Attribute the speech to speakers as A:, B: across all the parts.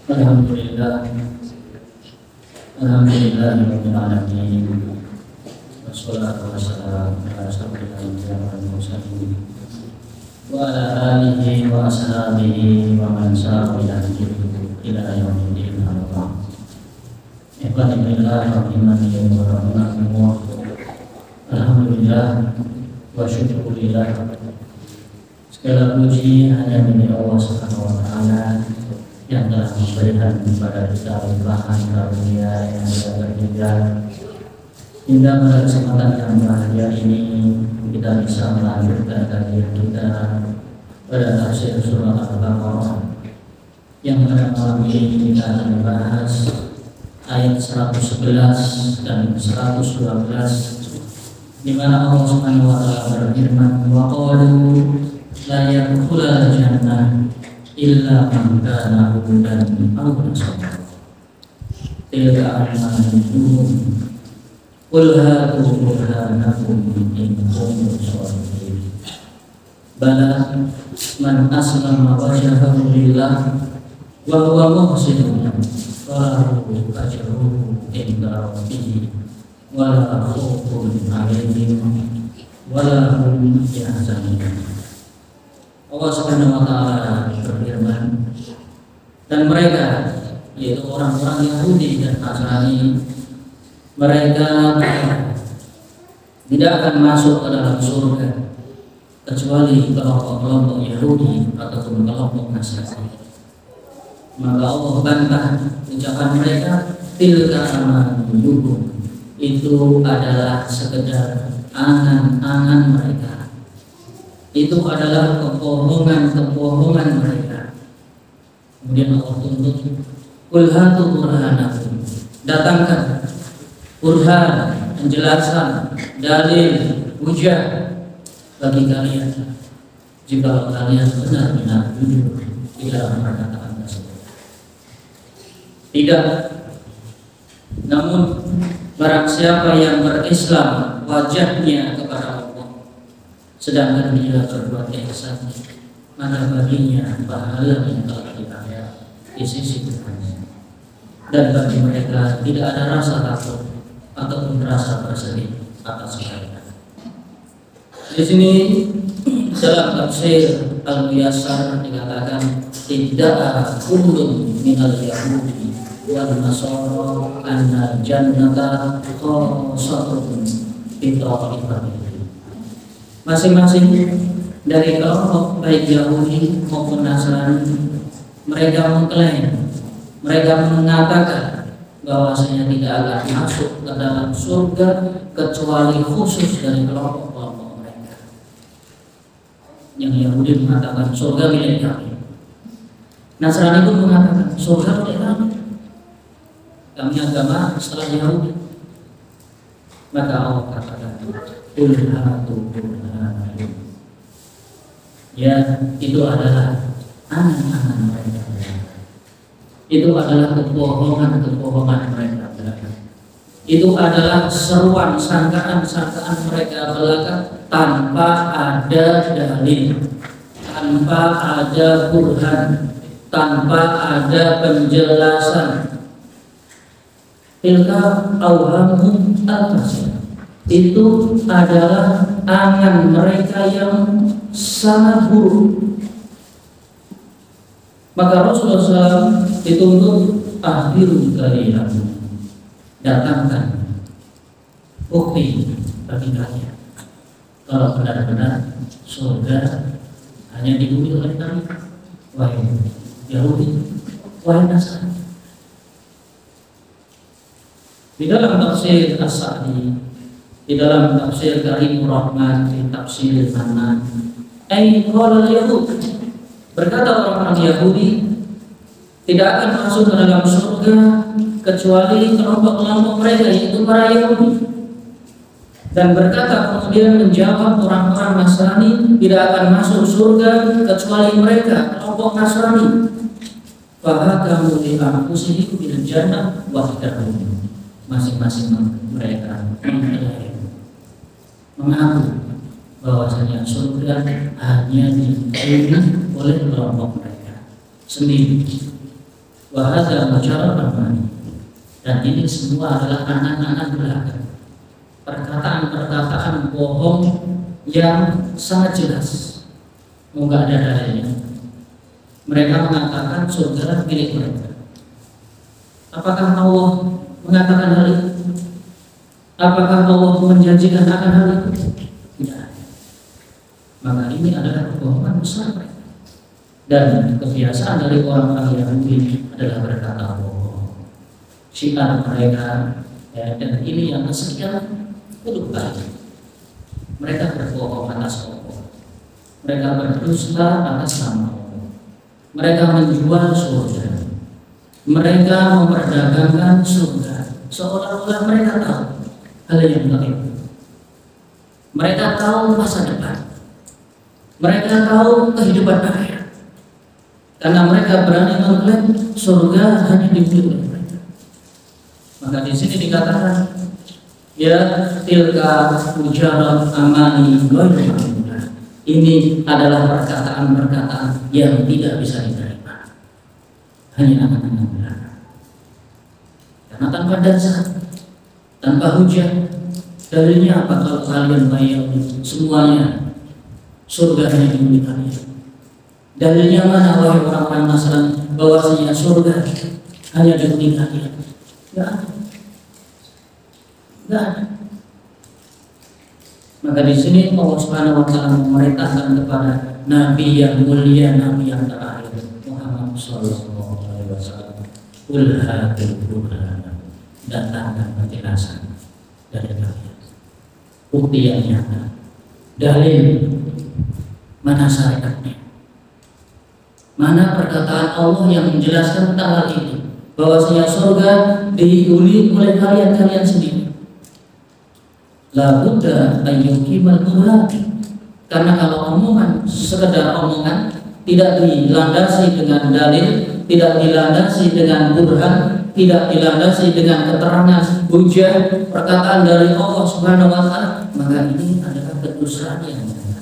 A: Alhamdulillah, Alhamdulillahirabbil alamin. Wassalatu wassalamu ala sayyidina Muhammadin wa ala alihi wa ashabihi wa man sara ila yaumil qiyamah. Alhamdulillah, alhamdulillah wa syukurillah. Segala puji hanya milik Allah Subhanahu wa taala yang telah memberikan kepada kita limpahan karunia yang berlimpah hingga pada kesempatan yang bahagia ini kita bisa melanjutkan kajian kita pada tafsir surah Al-Baqarah yang pada malam ini kita akan membahas ayat 111 dan 112 di mana Allah Subhanahu wa taala berfirman wa qalu la yadkhulul jannah illa man kana hudan aw nasara tilka amanatuhum qul hatu burhanakum in kuntum shadiqin bala man aslama wajhahu lillah wa huwa muhsinun falahu ajruhu inda rabbih wa la khaufun 'alaihim wa la hum yahzanun. Allah Subhanahu wa taala berfirman, dan mereka yaitu orang-orang Yahudi dan Nasrani, mereka tidak akan masuk ke dalam surga kecuali kelompok-kelompok Yahudi ataupun kelompok Nasrani. Maka Allah bantah ucapan mereka, tilka amanuhum, itu adalah sekedar angan-angan mereka. Itu adalah kebohongan mereka. Kemudian Allah tuntut, qul hatu burhanakum, datangkan burhan, penjelasan, dalil, hujah bagi kalian jika kalian benar-benar jujur di dalam perkataan tersebut. Tidak, namun barang siapa yang berislam wajahnya kepada Allah sedangkan dia berbuat ihsan, maka baginya pahala yang telah dibayar di sisi Tuhan. Dan bagi mereka tidak ada rasa takut ataupun rasa bersedih atas mereka. Di sini dalam tafsir Al-Muyassar dikatakan tidak kullun minal yahudi wal nasara anna jannata khasatun bi ta'ifatihi. Masing-masing dari kelompok baik Yahudi maupun Nasrani, mereka mengklaim, mereka mengatakan bahwasanya tidak akan masuk ke dalam surga kecuali khusus dari kelompok-kelompok mereka. Yang Yahudi mengatakan surga milik kami, Nasrani pun mengatakan surga milik kami. Kami agama setelah Yahudi. Maka Allah katakan, qul hatu burhanakum. Ya, itu adalah angan-angan mereka. Itu adalah kebohongan mereka belaka. Itu adalah seruan, sangkaan mereka belaka tanpa ada dalil, tanpa ada burhan, tanpa ada penjelasan. Tilka awhamuhum al-fasih. Itu adalah angan mereka yang sangat buruk. Maka Rasulullah SAW dituntut akhirul kalian, datangkan bukti bagi kalian kalau benar-benar surga hanya dibumi oleh kami, wahai Yahudi, wahai Nasrani. Di dalam tafsir As-Sa'di, di dalam tafsir Karimur Rahman, di tafsir Hanan, qala al-Yahud, berkata orang-orang Yahudi tidak akan masuk ke dalam surga kecuali kelompok-kelompok mereka, yaitu para Yahudi. Dan berkata kemudian menjawab orang-orang Nasrani tidak akan masuk surga kecuali mereka, kelompok Nasrani. Fahakamu li anfusihim bil jannah wahdahum. Masing-masing mereka mengaku bahwasanya surga hanya diberi oleh kelompok mereka sendiri. Wa hadza mujarrad amani. Dan ini semua adalah angan-angan belaka. Perkataan-perkataan bohong yang sangat jelas. Enggak ada dalilnya. Mereka mengatakan surga milik mereka. Apakah Allah mengatakan hal itu? Apakah Allah menjanjikan akan hal itu? Tidak. Maka ini adalah kebohongan besar mereka. Dan kebiasaan dari orang-orang Yahudi adalah berkata bohong. Syiar mereka, ya, dan ini yang kesekian itu baik. Mereka berbohong atas Allah. Mereka berdusta atas nama Allah. Mereka menjual surga. Mereka memperdagangkan surga seolah-olah mereka tahu hal yang gaib. Mereka tahu masa depan. Mereka tahu kehidupan akhir. Karena mereka berani mengklaim surga hanya dimiliki oleh mereka. Maka di sini dikatakan, ya tilka mujarrad amani ghairu maqbulah. Ini adalah perkataan-perkataan yang tidak bisa diterima. Hanya angan-angan belaka. Karena tanpa dasar, tanpa hujah. Dalilnya apa kalau kalian bayar semuanya surga hanya dimiliki kalian? Dalilnya mana wahai orang-orang Nasrani bahwasanya surga hanya dimiliki kalian? Tidak ada. Tidak ada. Maka di sini Allah Subhanahu wa taala memerintahkan kepada nabi yang mulia, nabi yang terakhir Muhammad sallallahu alaihi wasallam, "Qul hadzal burhan." Datangkan penjelasan dari kalian. Bukti yang nyata. Dalil mana syariatnya? Mana perkataan Allah yang menjelaskan tentang hal ini? Bahwasanya surga dihuni oleh kalian sendiri. La budda ayyukimal burhan. Karena kalau omongan sekedar omongan tidak dilandasi dengan dalil, tidak dilandasi dengan burhan, tidak dilandasi dengan keterangan hujah perkataan dari Allah Subhanahu wa taala, maka ini adalah kedustaan yang nyata.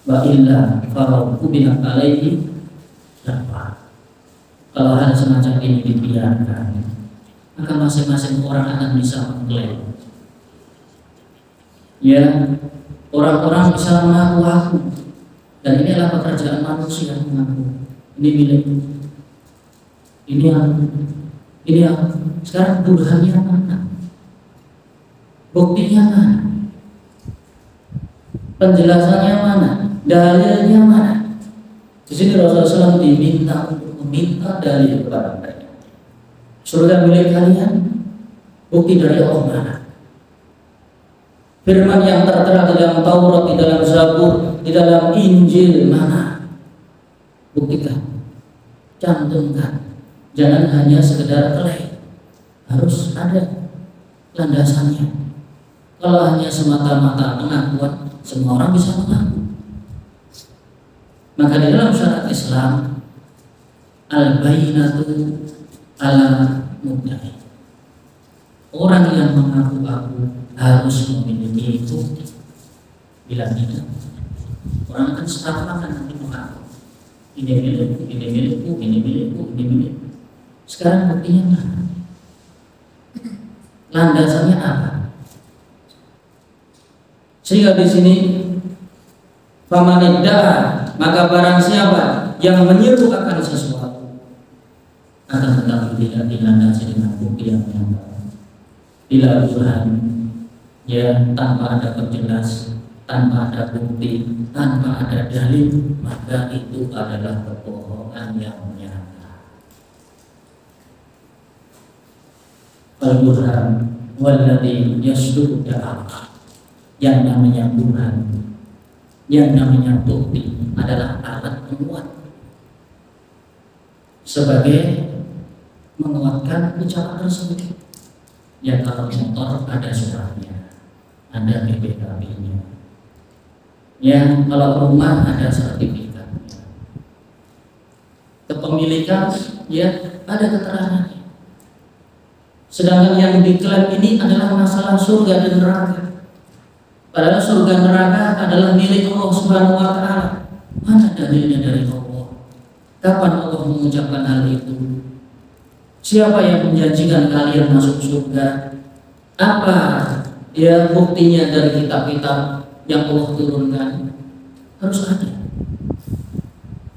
A: Wa illa farau kubina alaihi dafa. Kalau hal semacam ini dibiarkan, maka masing-masing orang akan bisa mengklaim. Ya, orang-orang bisa mengaku-ngaku, dan ini adalah pekerjaan manusia mengaku. Ini milikku. Ini yang sekarang burhannya mana? Buktinya mana? Penjelasannya mana? Dalilnya mana? Di sini Rasulullah SAW diminta untuk meminta dalil kepada mereka. Surga milik kalian, bukti dari Allah mana? Firman yang tertera di dalam Taurat, di dalam Zabur, di dalam Injil mana? Buktikan, cantumkan. Jangan hanya sekedar klaim, harus ada landasannya. Kalau hanya semata-mata pengakuan, semua orang bisa mengaku. Maka di dalam syariat Islam, al-bayyinatu ala mudda'i. Orang yang mengaku-ngaku harus memiliki itu. Bila tidak, orang akan seakan-akan nanti mengaku, ini milikku, ini milikku, ini milikku, ini milikku. Sekarang buktinya mana? Landasannya apa? Sehingga di sini famanidda'a, maka barang siapa yang menyeru akan sesuatu, akan tetapi tidak dilandasi dengan bukti yang nyata, bila burhan, ya, tanpa ada penjelas, tanpa ada bukti, tanpa ada dalil, maka itu adalah kebohongan yang nyata. Al-burhan walladhi yasduqu da'aqa. Yang namanya burhan, yang namanya bukti adalah alat penguat sebagai menguatkan ucapan tersebut. Ya, kalau motor ada suratnya, ada BPKB-nya. Ya, kalau rumah ada sertifikatnya. Kepemilikan, ya, ada keterangannya. Sedangkan yang diklaim ini adalah masalah surga dan neraka. Padahal surga neraka adalah milik Allah Subhanahu wa taala. Mana dalilnya dari Allah? Kapan Allah mengucapkan hal itu? Siapa yang menjanjikan kalian masuk surga? Apa ya buktinya dari kitab-kitab yang Allah turunkan? Harus ada.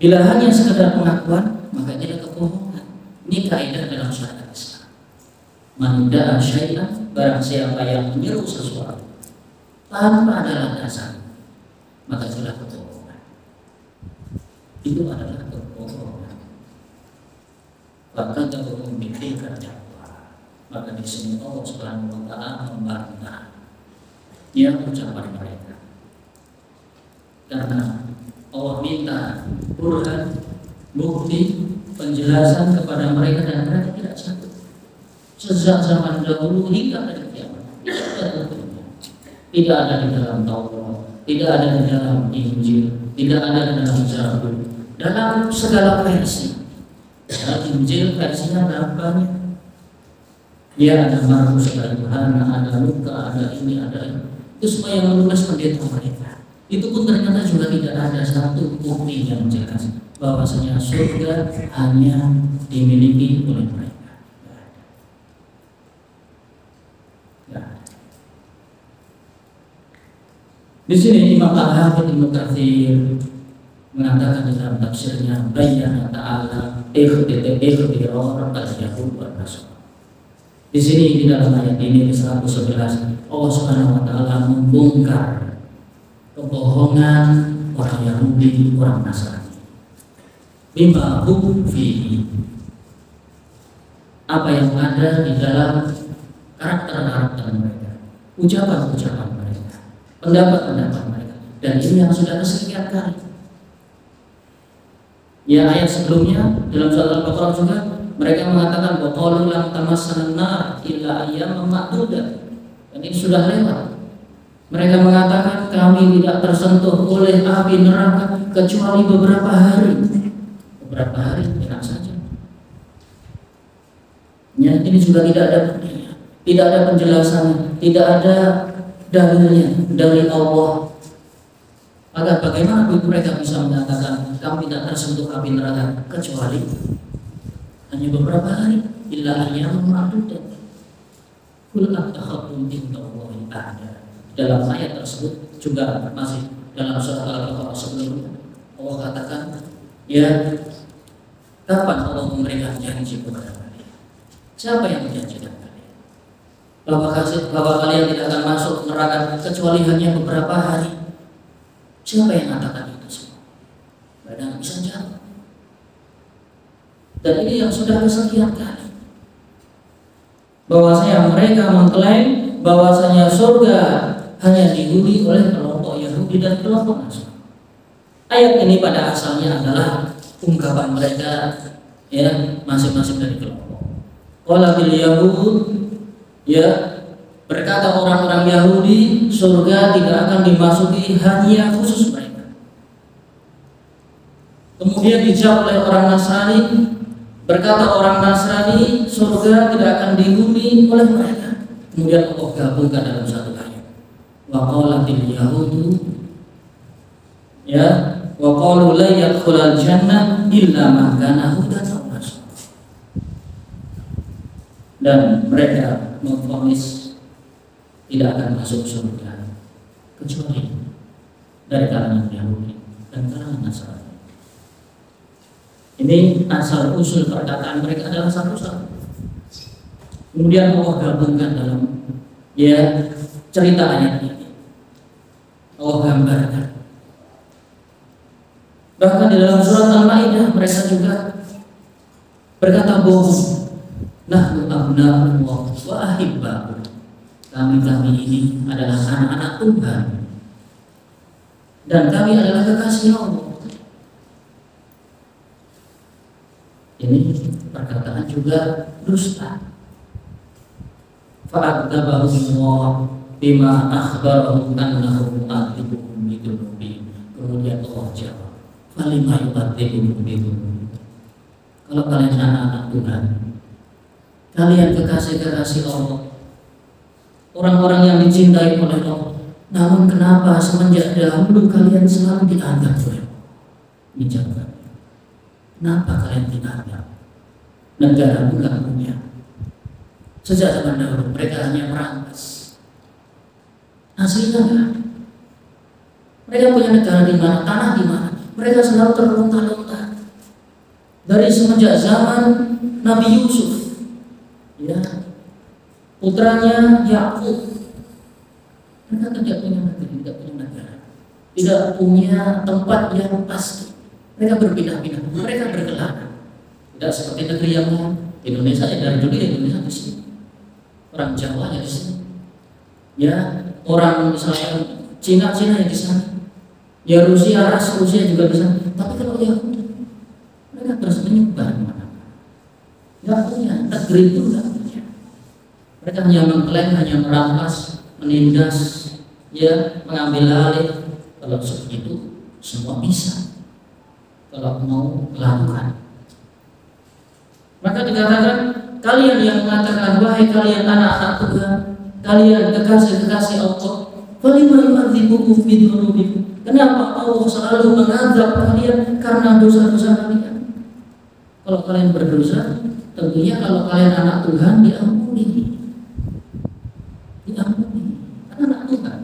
A: Bila hanya sekedar pengakuan, maka tidak kebohongan. Ini kaidah dalam syariat Islam. Man da'a syai'an, barang siapa yang menyeru sesuatu tanpa ada landasan, maka itulah kebohongan. Itu adalah kebohongan. Bahkan kalau memikirkan dakwah, maka di sini Allah Subhanahu wa Ta'ala membantah yang ucapan mereka. Karena Allah minta burhan, bukti, penjelasan kepada mereka dan mereka tidak satu. Sejak zaman dahulu hingga hari kiamat tidak ada di dalam Taurat, tidak ada di dalam Injil, tidak ada di dalam Zabur, dalam segala versi. Dalam Injil versinya berapa banyak? Ya, ada Markus, ada Yohanes, ada Luka, ada ini, ada ini. Itu semua yang menulis pendeta mereka. Itu pun ternyata juga tidak ada satu bukti yang jelas bahwasanya surga hanya dimiliki oleh mereka. Di sini Imam Al-Hafidz Ibnu Katsir mengatakan dalam tafsirnya, bayyana ta'ala ikhtirar al-yahud wa nasara. Di sini di dalam ayat ini di 111 Allah Subhanahu wa Ta'ala membongkar kebohongan orang Yahudi, orang Nasrani. Bima hum fihi, apa yang ada di dalam karakter-karakter mereka, ucapan-ucapan mereka, pendapat-pendapat mereka, dan ini yang sudah kesekian kali. Ya, ayat sebelumnya dalam surat Al-Baqarah juga mereka mengatakan bahwa qalu lam tamassana nar illa ayyaman ma'dudah, dan ini sudah lewat. Mereka mengatakan kami tidak tersentuh oleh api neraka kecuali beberapa hari. Beberapa hari, enak saja. Ya, ini juga tidak ada buktinya, tidak ada penjelasannya, tidak ada dalilnya dari Allah. Maka bagaimana mereka bisa mengatakan kami tidak tersentuh api neraka kecuali hanya beberapa hari? Illa ayyaman ma'dudah. Qul attakhadtum indallahi ahda. Dalam ayat tersebut juga masih dalam surat Al-Baqarah sebelumnya Allah katakan, ya, kapan Allah memberikan janji kepada kalian? Siapa yang menjanjikan kalian bahwa kalian tidak akan masuk neraka kecuali hanya beberapa hari? Siapa yang mengatakan itu semua? Tidak bisa jawab. Dan ini yang sudah kesekian kali bahwasanya mereka mengklaim bahwasanya surga hanya dihuni oleh kelompok Yahudi dan kelompok Nasrani. Ayat ini pada asalnya adalah ungkapan mereka, ya, masing-masing dari kelompok. Qala bil Yahud, ya, berkata orang-orang Yahudi, surga tidak akan dimasuki hanya khusus mereka. Kemudian dijawab oleh orang Nasrani, berkata orang Nasrani, surga tidak akan dihuni oleh mereka. Kemudian Allah gabungkan dalam satu ayat. Wa qalatil yahudu, ya, wa qalu la yadkhulul jannah illa man kana hudan aw nasara. Dan mereka memvonis tidak akan masuk surga kecuali dari kalangan Yahudi dan kalangan Nasrani. Ini asal usul perkataan mereka adalah satu-satu. Kemudian Allah gabungkan dalam, ya, cerita ayat ini. Allah gambarkan. Bahkan di dalam surat Al-Maidah mereka juga berkata bohong. Nahnu abna'ullah wa ahibba'u. Kami ini adalah anak-anak Tuhan dan kami adalah kekasih Allah. Ini perkataan juga dusta. Fa'adzabahumullah bima akhbarahum annahu mu'adzibuhum bidzunubihim. Kemudian Allah jawab, falima yu'adzibuhum bidzunubihim. Kalau kalian anak-anak Tuhan, kalian kekasih-kekasih Allah, orang-orang yang dicintai oleh Allah, namun kenapa semenjak dahulu kalian selalu dianggap oleh Allah? Ini jawabannya. Kenapa kalian tidak? Negara bukan punya. Sejak zaman dahulu mereka hanya merampas. Hasilnya enggak. Mereka punya negara di mana, tanah di mana. Mereka selalu terlunta-lunta. Dari semenjak zaman Nabi Yusuf, ya, putranya Yakub, mereka tidak punya negeri, tidak punya negara, tidak punya tempat yang pasti. Mereka berpindah-pindah, mereka berkelana. Tidak seperti negeri yang lain. Indonesia ya dari dulu Indonesia di sini. Orang Jawa ya di sini. Ya, orang misalnya Cina yang di sana. Ya Rusia juga di sana. Tapi kalau Yahudi, mereka terus menyebar kemana-mana. Tidak punya negeri itu, tidak punya. Mereka hanya mengklaim, hanya merampas, menindas, ya, mengambil alih. Kalau seperti itu semua bisa. Kalau mau lakukan. Maka dikatakan, kalian yang mengatakan, wahai kalian anak-anak Tuhan, kalian kekasih-kekasih Allah, falima yu'adzibukum bidunubikum. Kenapa Allah selalu mengazab kalian karena dosa-dosa kalian? Kalau kalian berdosa, tentunya kalau kalian anak Tuhan diampuni. Diampuni. Karena anak Tuhan.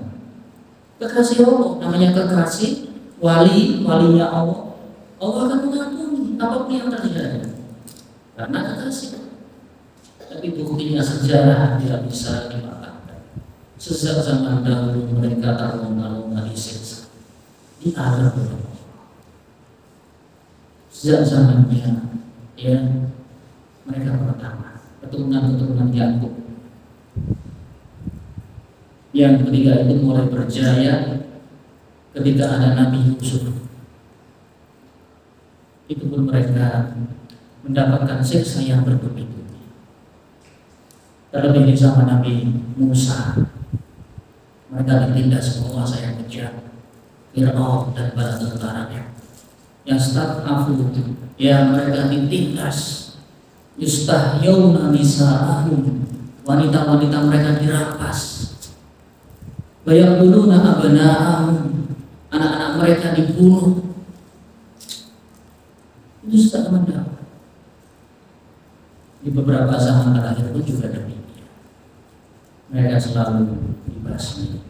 A: Kekasih Allah, namanya kekasih, walinya Allah. Allah akan mengampuni apapun yang terjadi. Karena kekasih. Tapi buktinya sejarah tidak bisa dimaafkan. Sejak zaman dahulu mereka terlunta-lunta disiksa, diazab. Sejak zamannya, ya, mereka pertama keturunan Yakub. Yang ketiga itu mulai berjaya ketika ada Nabi Yusuf. Itu pun mereka mendapatkan siksa yang bertubi-tubi. Terlebih di zaman Nabi Musa, mereka ditindas penguasa yang kejam, Fir'aun dan bala tentaranya. Yang staf'afu, ya mereka ditindas. Yustahyawna nisa'ahum, wanita-wanita mereka dirampas. Bayaquluna abna'ahum, anak-anak mereka dibunuh. Itu sudah mendapat. Di beberapa zaman terakhir pun juga demikian. Mereka selalu dibasmi,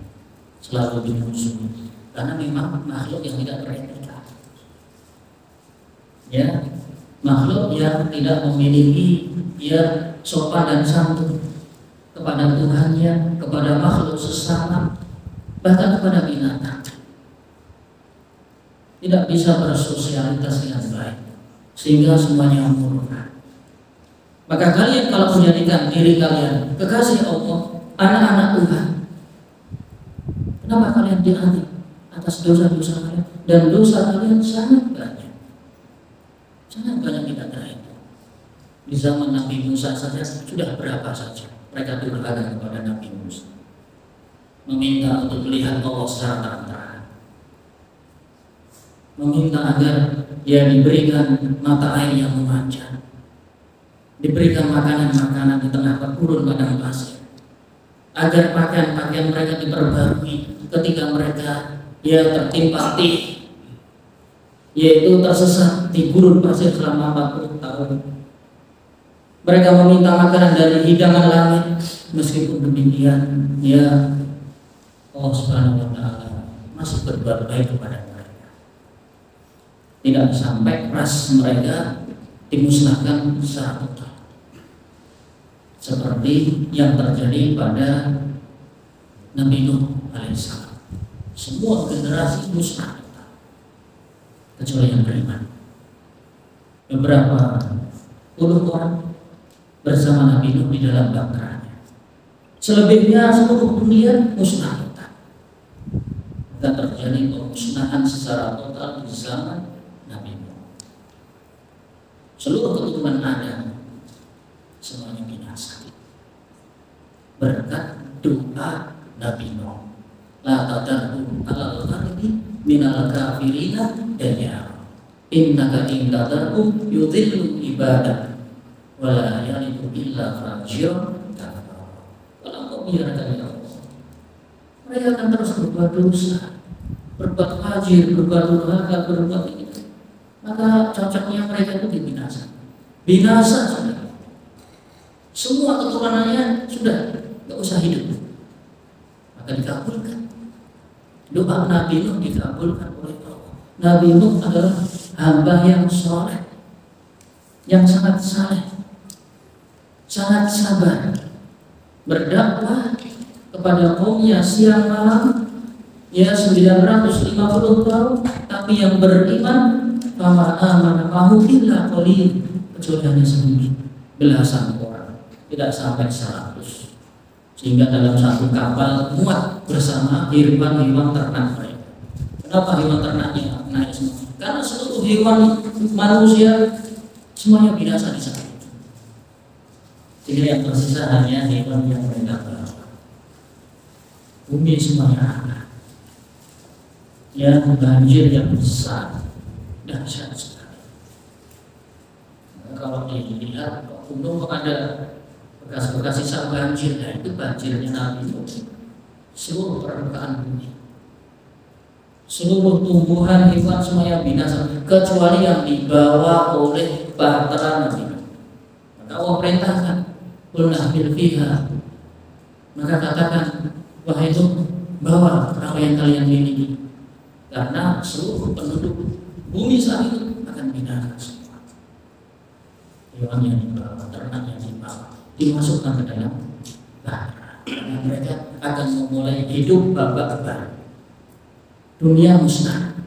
A: selalu dimusuhi, karena memang makhluk yang tidak beretika. Ya, makhluk yang tidak memiliki ya sopan dan santun kepada Tuhannya, kepada makhluk sesama, bahkan kepada binatang. Tidak bisa bersosialitas dengan baik, sehingga semuanya murka. Maka kalian kalau menjadikan diri kalian kekasih Allah, anak-anak Tuhan, kenapa kalian diazab atas dosa-dosa kalian? Dan dosa kalian sangat banyak. Sangat banyak tidak ada itu. Di zaman Nabi Musa saja sudah berapa saja mereka durhaka kepada Nabi Musa, meminta untuk melihat Allah secara terang-terangan, meminta agar dia diberikan mata air yang memanjang, diberikan makanan-makanan di tengah gurun padang pasir, agar pakaian-pakaian mereka diperbarui ketika mereka ya tertimpa tih, yaitu tersesat di gurun pasir selama 40 tahun. Mereka meminta makanan dari hidangan langit. Meskipun demikian, ya Allah Subhanahu wa Ta'ala masih berbuat baik kepada mereka. Tidak sampai ras mereka dimusnahkan secara total, seperti yang terjadi pada Nabi Nuh alaihissalam. Semua generasi musnah kecuali yang beriman. Beberapa puluh orang bersama Nabi Nuh di dalam bangkanya. Selebihnya seluruh dunia musnah total. Dan terjadi pemusnahan secara total di zaman Nabi Nuh. Seluruh keturunan Adam semuanya binasa berkat doa Nabi Nuh. La tadarru alal ardi minal kafirina dayara. Innaka in tadarru yudhillu ibadah wala yalidu illa fajir kafir. Kalau kau biarkan ya Allah, mereka akan terus berbuat dosa, berbuat fajir, berbuat durhaka, berbuat itu. maka cocoknya mereka itu dibinasa. Binasa sudah. Semua keturunannya sudah nggak usah hidup. Maka dikabulkan. Doa Nabi Nuh dikabulkan oleh Allah. Nabi Nuh adalah hamba yang soleh, yang sangat saleh, sangat sabar, berdakwah kepada kaumnya siang malam, ya 950 tahun, tapi yang beriman fama amana ma'hu illa qalil, kecuali hanya sedikit, belasan orang, tidak sampai 100. Sehingga dalam satu kapal muat bersama hewan-hewan ternak mereka. Kenapa hewan ternaknya naik semua? Karena seluruh hewan manusia semuanya binasa di sana. Jadi yang tersisa hanya hewan yang mereka bawa. Bumi semuanya ada. Ya, banjir yang besar, dahsyat sekali. Kalau dilihat gunung ada bekas-bekas sisa banjir, nah itu banjirnya Nabi itu seluruh permukaan bumi, seluruh tumbuhan hewan semuanya binasa kecuali yang dibawa oleh bahtera Nabi. Maka Allah perintahkan qul nahmil fiha, maka katakan wahai Nuh, bawa apa yang kalian miliki, karena seluruh penduduk bumi saat itu akan binasa semua. Hewan yang dibawa, ternak yang dibawa, dimasukkan ke dalam bahtera. Mereka akan memulai hidup babak baru. Dunia musnah.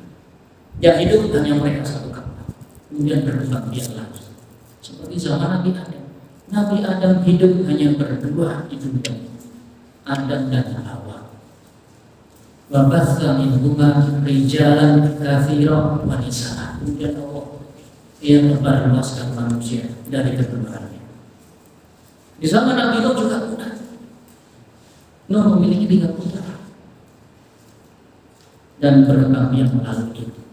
A: Yang hidup hanya mereka satu kapal. Kemudian berkembang biak lagi. Seperti zaman Nabi Adam. Nabi Adam hidup hanya berdua di dunia. Adam dan Hawa. Wa batha minhuma rijalan katsiran wa nisaa. Kemudian Allah yang memperluaskan manusia dari keduanya. Di zaman Nabi Nuh juga punah. Nuh memiliki 3 putra dan berkembang biak melalui itu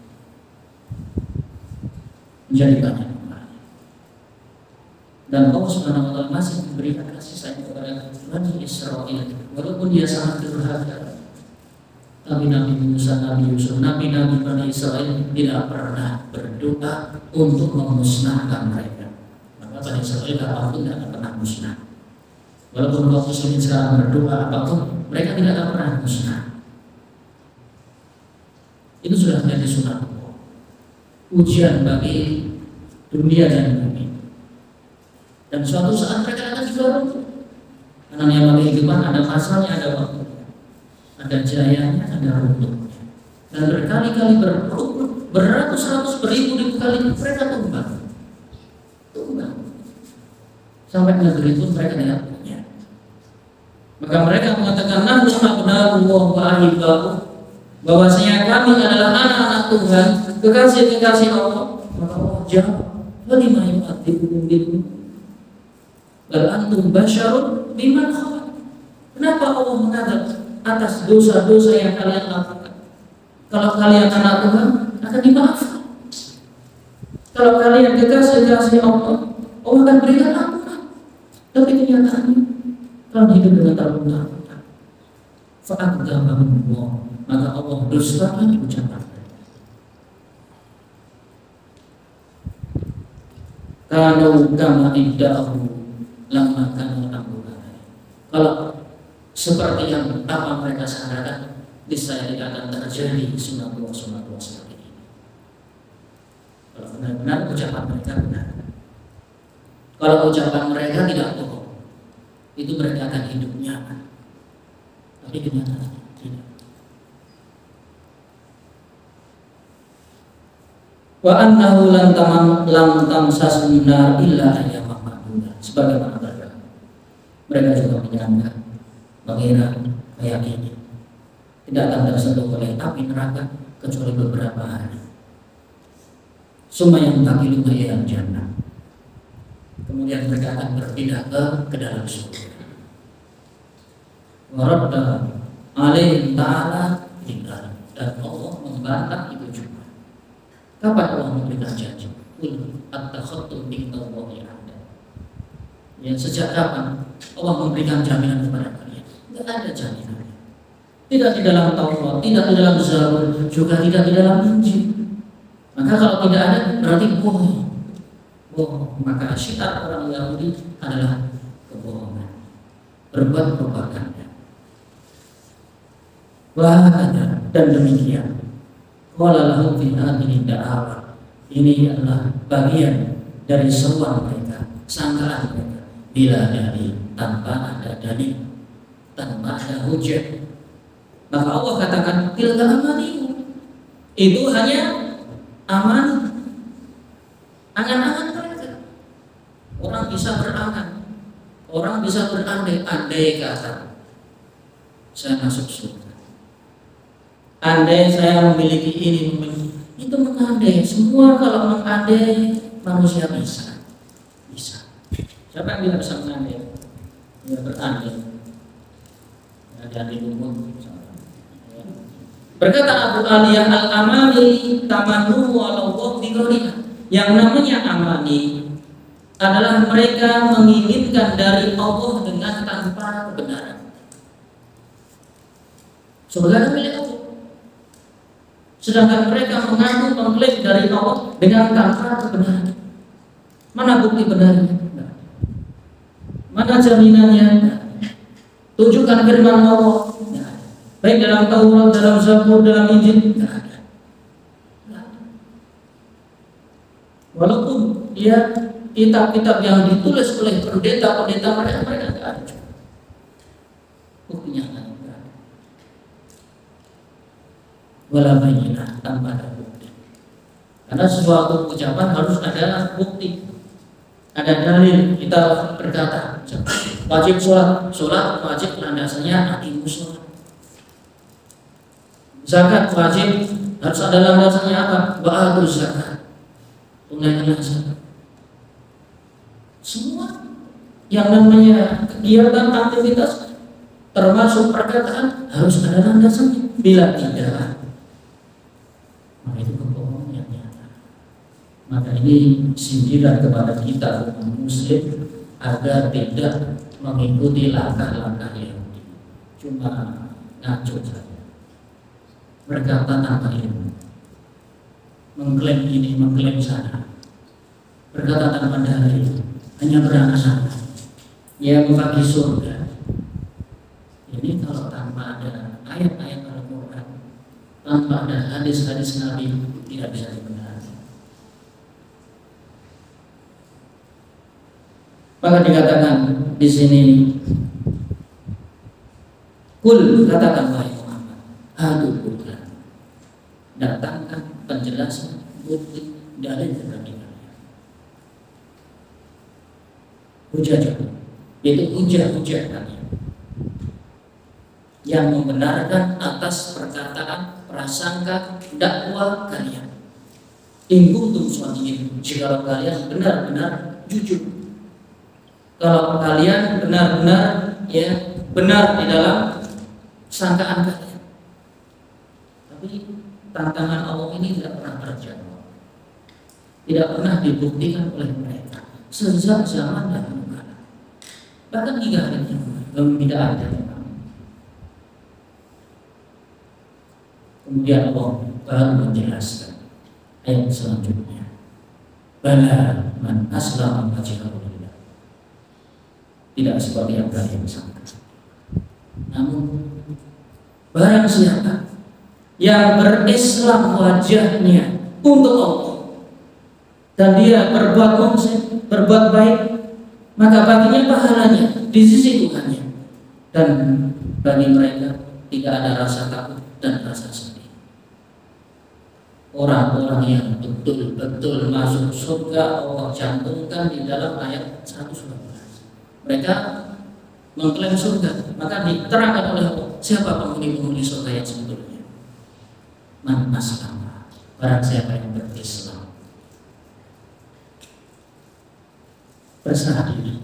A: menjadi banyak kembali. Dan Allah Subhanahu wa taala masih memberikan kasih sayang kepada Bani Israil walaupun dia sangat durhaka. Tapi Nabi Musa, Nabi Yusuf, Nabi-Nabi Bani Israil tidak pernah berdoa untuk memusnahkan mereka. Maka Bani Israil apapun tidak akan pernah musnah. Walaupun kaum muslimin sekarang berdoa apapun, mereka tidak akan pernah musnah. Itu sudah menjadi sunat Allah. Ujian bagi dunia dan bumi. Dan suatu saat mereka akan juga runtuh. Karena yang kehidupan ada masanya, ada waktunya, ada jayanya, ada runtuhnya. Dan berkali-kali beratus-ratus beribu-ribu kali mereka tumbang. Sampai negeri pun mereka tidak punya. Maka mereka mengatakan nahnu abna'ullah wa ahibba'u, bahwasanya kami adalah anak-anak Tuhan, kekasih-kekasih Allah. Maka Allah jawab, "Walima yu'adzibukum bihi? Bal antum basyarun biman khalaq." Kenapa Allah mengadab atas dosa-dosa yang kalian lakukan? Kalau kalian anak Tuhan akan dimaafkan. Kalau kalian kekasih-kekasih Allah, Allah akan berikan ampunan. Tapi kenyataannya kalau hidup dengan terlunta-lunta, fa'adzabahumullah, maka Allah dustakan ucapan mereka. Kalau kama idda'ahu lamma kana amruna. Kalau seperti yang apa mereka sangkakan, niscaya tidak akan terjadi sunatullah seperti ini. Kalau benar-benar ucapan mereka benar. Kalau ucapan mereka tidak bohong, itu mereka akan hidup nyaman. Tapi kenyataannya tidak. Wa annahu lam tamsasun nar illa ayyamah ma'dudah. Sebagaimana mereka juga menyangka, mengira, meyakini tidak akan tersentuh oleh api neraka kecuali beberapa hari. Summa yang takilu yang jannah. Kemudian mereka akan berpindah ke dalam surga. Waradda alaihim ta'ala tinggal, dan Allah membantah itu juga. Kapan Allah memberikan janji? Qul attakhadtum billahi ahda. Ya, sejak kapan Allah memberikan jaminan kepada kalian? Tidak ada jaminan. Tidak di dalam Taurat, tidak di dalam Zabur, juga tidak di dalam Injil. Maka kalau tidak ada berarti bohong. Maka syiar orang Yahudi adalah kebohongan, berbuat propaganda. Dan demikian. Qala lahum fi hadhihi da'awah. Ini adalah bagian dari seruan mereka, sangkaan mereka. Bila dalil, tanpa ada dalil, tanpa ada hujah. Maka Allah katakan, tilka amanikum. Itu hanya aman, angan-angan mereka. Orang bisa berangan, orang bisa berandai-andai kata, saya masuk surga. Andai saya memiliki ini, itu mengandai. Semua kalau mengandai manusia bisa. Siapa yang tidak bisa mengandai? Ya berandai. Ada di umum. Berkata Abu Aliyah al-amani tamannu walau bi ghairiha. Yang namanya amani adalah mereka menginginkan dari Allah dengan tanpa kebenaran. Surga milik Allah. Sedangkan mereka mengaku mengklaim dari Allah dengan tanpa kebenaran. Mana bukti benarnya? Mana jaminannya? Tunjukkan firman Allah. Baik dalam Taurat, dalam Zabur, dalam Injil. Walaupun dia kitab-kitab yang ditulis oleh pendeta-pendeta mereka tidak ada. Buktinya kan? Wala bayyinah, tanpa ada bukti. Karena suatu ucapan harus ada bukti, ada dalil. Kita berkata wajib sholat wajib landasannya aqimus sholat. Zakat wajib harus ada landasannya apa? Wa'atuz zakat, tunaikanlah zakat. Semua yang namanya kegiatan aktivitas termasuk perkataan harus ada landasannya. Bila tidak, maka itu kebohongan yang nyata. Maka ini sindiran kepada kita umat muslim agar tidak mengikuti langkah-langkah Yahudi. Cuma ngaco saja, berkata tanpa ilmu, mengklaim ini, mengklaim sana, berkata tanpa dalil, hanya berangan-angan, ya membagi surga. Ini kalau tanpa ada ayat-ayat Al-Quran, tanpa ada hadis-hadis Nabi, tidak bisa dibenarkan. Maka dikatakan di sini, kul, katakan wahai Muhammad, adu Quran, datangkan penjelasan bukti dari kebenaran. Hujah, yaitu hujah kalian yang membenarkan atas perkataan, prasangka, dakwah kalian. In kuntum shadiqin, jika kalian benar-benar jujur, kalau kalian benar-benar benar di dalam sangkaan kalian. Tapi tantangan Allah ini tidak pernah terjawab, tidak pernah dibuktikan oleh mereka sejak zaman dahulu kala, bahkan hingga hari ini belum tidak ada. Kemudian Allah baru menjelaskan ayat selanjutnya, bala man aslama wajhahu lillah. Tidak seperti yang kalian sangka. Namun barang siapa yang berislam wajahnya untuk Allah dan dia berbuat muhsin, berbuat baik, maka baginya pahalanya di sisi Tuhannya, dan bagi mereka tidak ada rasa takut dan rasa sedih. Orang-orang yang betul-betul masuk surga Allah cantumkan di dalam ayat 112. Mereka mengklaim surga, maka diterangkan oleh Allah siapa penghuni-penghuni surga yang sebetulnya. Man aslama, barang siapa yang berislam, berserah diri,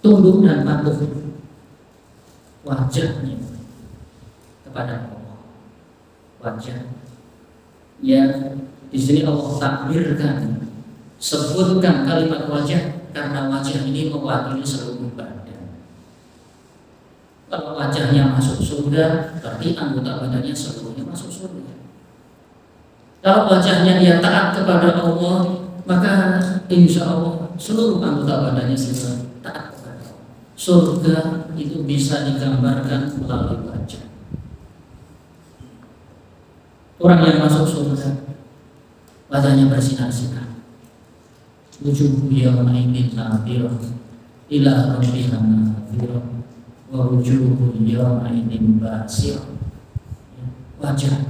A: tunduk dan patuh wajahnya kepada Allah. Wajah, ya, di sini Allah takbirkan, sebutkan kalimat wajah karena wajah ini mewakili seluruh badan. Kalau wajahnya masuk surga, berarti anggota badannya seluruhnya masuk surga. Kalau wajahnya dia taat kepada Allah, maka insya Allah seluruh anggota badannya juga taat kepada Allah. Surga itu bisa digambarkan melalui wajah. Orang yang masuk surga, wajahnya bersinar-sinar. Wujuh yawmaidin nadhirah ila rabbiha nadhirah wa wujuh yawmaidin basirah. Wajah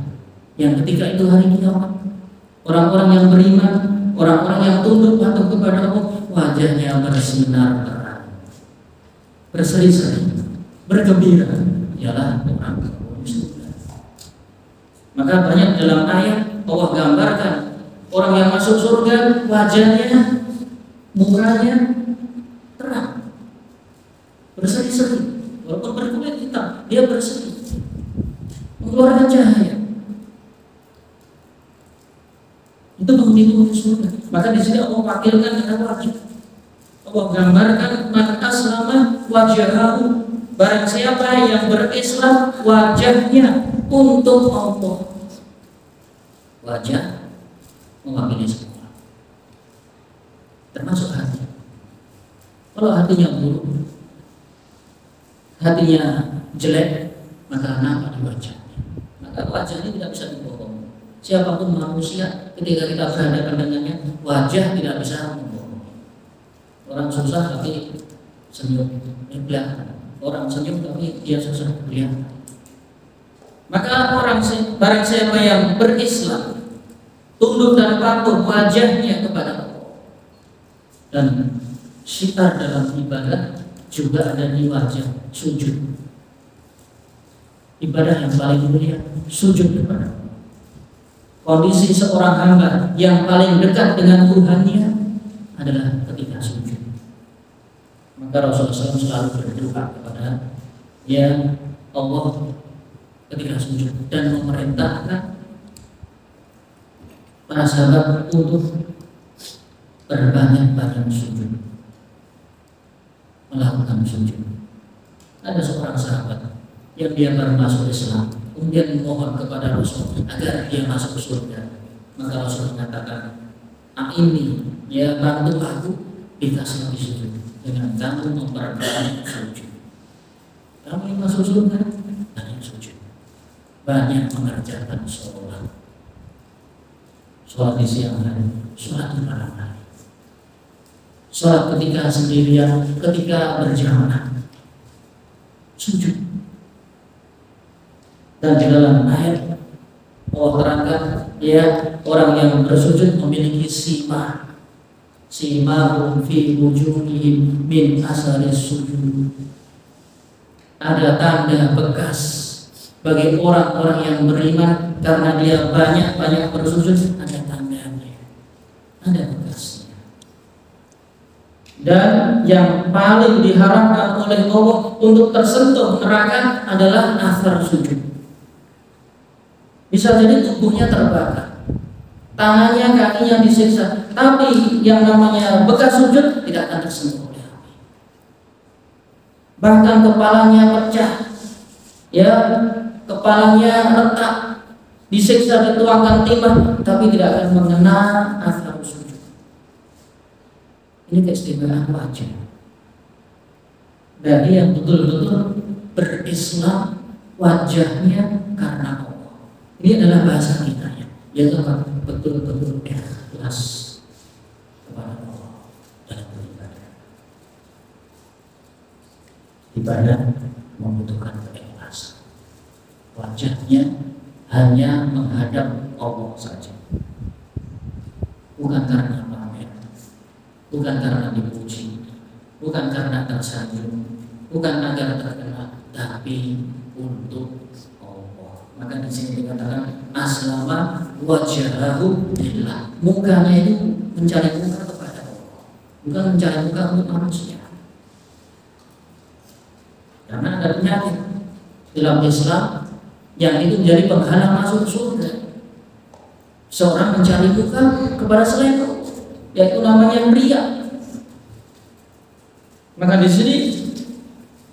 A: yang ketika itu hari kiamat, orang-orang yang beriman, orang-orang yang tunduk patuh kepada Allah, wajahnya bersinar terang, berseri-seri, bergembira, ialah orang penghuni surga. Maka banyak dalam ayat Allah gambarkan orang yang masuk surga, wajahnya, mukanya terang, berseri-seri, walaupun berkulit hitam, dia berseri, mengeluarkan cahaya. Itu penghuni surga. Maka di sini Allah wakilkan dengan wajah. Allah gambarkan man aslama wajahahu, barang siapa yang berislam wajahnya untuk Allah. Wajah mewakili semua, termasuk hati. Kalau hatinya buruk, hatinya jelek, maka nampak di wajahnya. Maka wajah ini tidak bisa dibohongi. Siapapun manusia ketika kita berhadapan dengannya, wajah tidak bisa membohongi. Orang susah tapi senyum, kelihatan. Orang senyum tapi dia susah kelihatan. Maka barang siapa yang berislam, tunduk dan patuh wajahnya kepada Allah, dan syiar dalam ibadah juga ada di wajah, sujud. Ibadah yang paling mulia sujud kepada Allah. Kondisi seorang hamba yang paling dekat dengan Tuhannya adalah ketika sujud. Maka Rasulullah SAW selalu berdoa kepada ya Allah ketika sujud dan memerintahkan para sahabat untuk berbanyak sujud, melakukan sujud. Ada seorang sahabat yang dia baru masuk Islam, kemudian memohon kepada Rasul agar dia masuk surga. Maka Rasul mengatakan, ini ya bantu aku dikasih sujud dengan kamu memperbanyak sujud. Kamu yang masuk surga banyak sujud, banyak mengerjakan sholat di siang hari, sholat di malam hari, sholat ketika sendirian, ketika berjamaah, sujud. Dan di dalam ayat Allah terangkan ya orang yang bersujud memiliki simahum fi wujuhihim min asaris sujud. Ada tanda bekas bagi orang-orang yang beriman karena dia banyak bersujud, ada tandanya, ada bekasnya. Dan yang paling diharapkan oleh Allah untuk tersentuh neraka adalah asar sujud. Bisa jadi tubuhnya terbakar, tangannya, kakinya disiksa, tapi yang namanya bekas sujud tidak akan tersentuh oleh api. Bahkan kepalanya pecah, ya kepalanya retak, disiksa, dituangkan timah, tapi tidak akan mengena asar sujud. Ini keistimewaan wajah dari yang betul-betul berislam wajahnya karena Allah. Ini adalah bahasa kita ya, yaitu betul-betul ikhlas kepada Allah dalam beribadah. Ibadah membutuhkan keikhlasan. Wajahnya hanya menghadap Allah saja, bukan karena pamer, bukan karena dipuji, bukan karena tersanjung, bukan agar terkenal, tapi untuk Maka di sini dikatakan aslama wajhahu lillah. Mukanya itu mencari muka kepada Allah, bukan mencari muka untuk manusia. Karena ada penyakit dalam Islam yang itu menjadi penghalang masuk surga. Seorang mencari muka kepada selain Allah, yaitu namanya riya. Maka di sini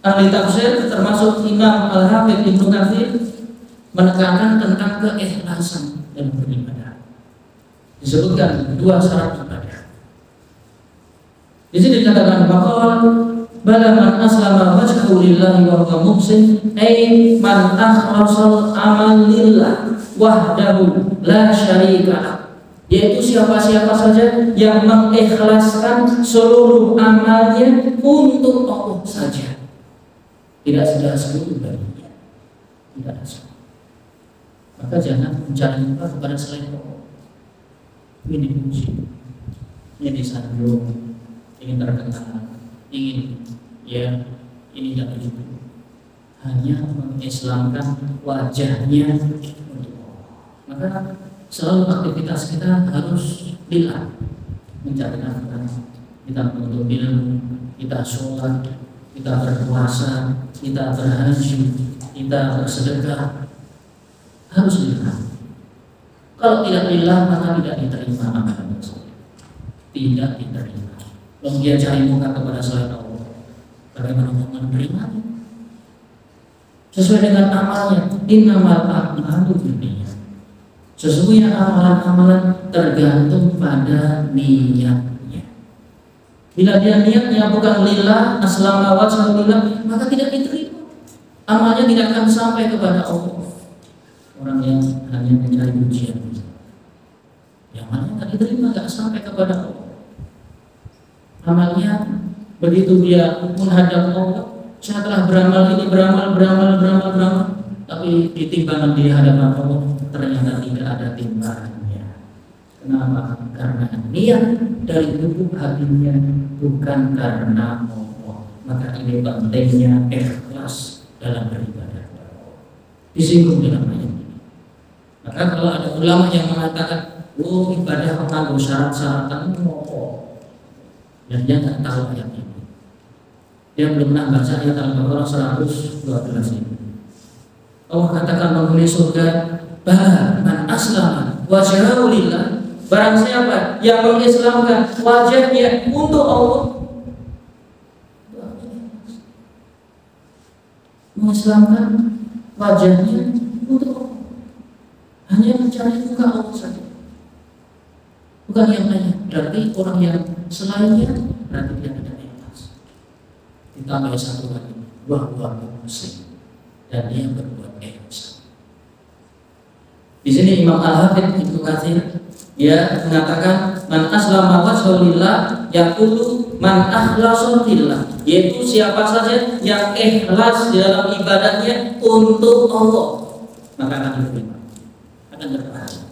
A: ahli tafsir termasuk Imam Al-Hafidz Ibnu Katsir menekankan tentang keikhlasan dalam beribadah. disebutkan dua syarat ibadah. Di sini dikatakan maqal bala man aslama wajhahu lillahi wa huwa muhsin ay man akhlashal amal lillah wahdahu la syarika lah, yaitu siapa-siapa saja yang mengikhlaskan seluruh amalnya untuk Allah saja, tidak ada sekutu baginya, tidak ada sekutu. Maka jangan mencari muka kepada selain Allah. Ini dipuji, ini disanjung, ingin terkenal, ingin ya ini tidak begitu. Hanya mengislamkan wajahnya untuk Allah. Maka selalu aktivitas kita harus lillah, mencari nafkah, kita menuntut ilmu, kita sholat, kita berpuasa, kita berhaji, kita bersedekah, harus lillah. Kalau tidak lillah maka tidak diterima amalan tersebut, tidak diterima. Kalau dia cari muka kepada selain Allah, bagaimana mau menerima? Sesuai dengan amalnya, innamal a'malu binniyat. Sesungguhnya amalan-amalan tergantung pada niatnya. Bila dia niatnya bukan lillah, aslama wajhahu lillah, maka tidak diterima. Amalnya tidak akan sampai kepada Allah. Orang yang hanya mencari pujian, yang mana tidak diterima, tidak sampai kepada Allah. Amalnya begitu dia menghadap Allah, saya telah beramal ini, beramal, tapi di timbangan di hadapan Allah ternyata tidak ada timbangannya. Kenapa? Karena niat dari lubuk hatinya bukan karena Allah. Maka ini pentingnya ikhlas dalam beribadah. Disinggung dalam ayat ini. Maka kalau ada ulama yang mengatakan, oh ibadah mengandung syarat-syaratan, dan dia tidak tahu ayat ini. Dia belum pernah baca ayat Al-Baqarah 112 ini. Allah katakan menghuni surga, bala man aslama wajhahu lillah, barang siapa yang mengislamkan wajahnya untuk Allah, mengislamkan wajahnya untuk Allah, hanya mencari muka Allah saja, bukan yang lainnya. Berarti orang yang selainnya berarti dia tidak ikhlas. Ditambah satu lagi, bahwa muslim, dan dia berbuat ihsan. Di sini Imam Al-Hafidz Ibnu Katsir dia mengatakan man aslama wajhahu lillah yaqulu man akhlasa lillah, yaitu siapa saja yang ikhlas di dalam ibadahnya untuk Allah, maka akan diterima, akan terpahala.